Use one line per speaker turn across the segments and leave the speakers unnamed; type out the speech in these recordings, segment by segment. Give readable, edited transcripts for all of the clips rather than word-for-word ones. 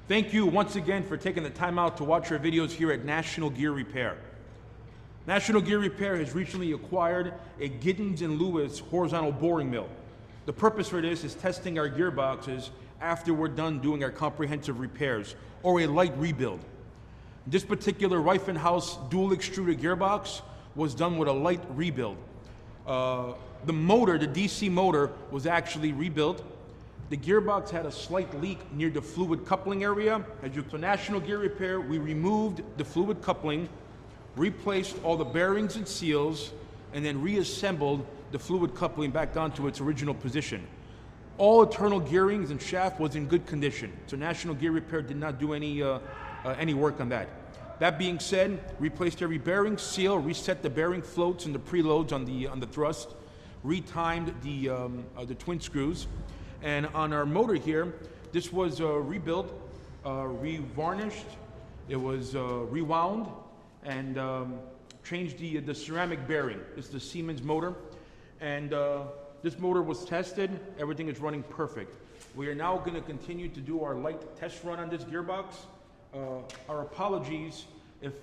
Thank you once again for taking the time out to watch our videos here at National Gear Repair. National Gear Repair has recently acquired a Giddens & Lewis horizontal boring mill. The purpose for this is testing our gearboxes after we're done doing our comprehensive repairs or a light rebuild. This particular Reifenhauser dual extruder gearbox was done with a light rebuild. The motor, the DC motor, was actually rebuilt. The gearbox had a slight leak near the fluid coupling area. So National Gear Repair, we removed the fluid coupling, replaced all the bearings and seals, and then reassembled the fluid coupling back onto its original position. All internal gearings and shaft was in good condition, so National Gear Repair did not do any work on that. That being said, replaced every bearing, seal, reset the bearing floats and the preloads on the thrust, retimed the twin screws. And on our motor here, this was rebuilt, revarnished, it was rewound, and changed the ceramic bearing. This is the Siemens motor, and this motor was tested. Everything is running perfect. We are now going to continue to do our light test run on this gearbox. Our apologies if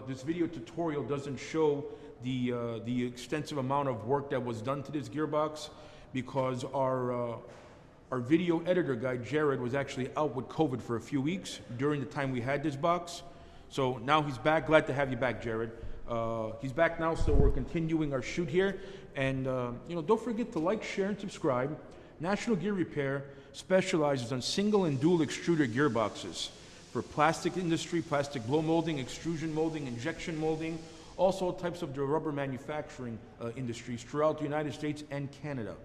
this video tutorial doesn't show the extensive amount of work that was done to this gearbox, because our video editor guy, Jared, was actually out with COVID for a few weeks during the time we had this box. So now he's back. Glad to have you back, Jared. He's back now, so we're continuing our shoot here. And don't forget to like, share, and subscribe. National Gear Repair specializes on single and dual extruder gearboxes for plastic industry, plastic blow molding, extrusion molding, injection molding, also types of the rubber manufacturing industries throughout the United States and Canada.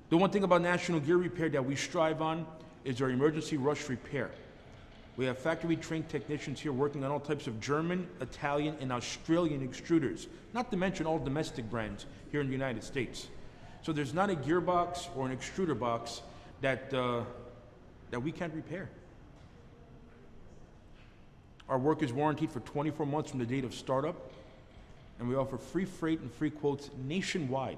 The one thing about National Gear Repair that we strive on is our emergency rush repair. We have factory-trained technicians here working on all types of German, Italian, and Australian extruders, not to mention all domestic brands here in the United States. So there's not a gearbox or an extruder box that we can't repair. Our work is warranted for 24 months from the date of startup, and we offer free freight and free quotes nationwide.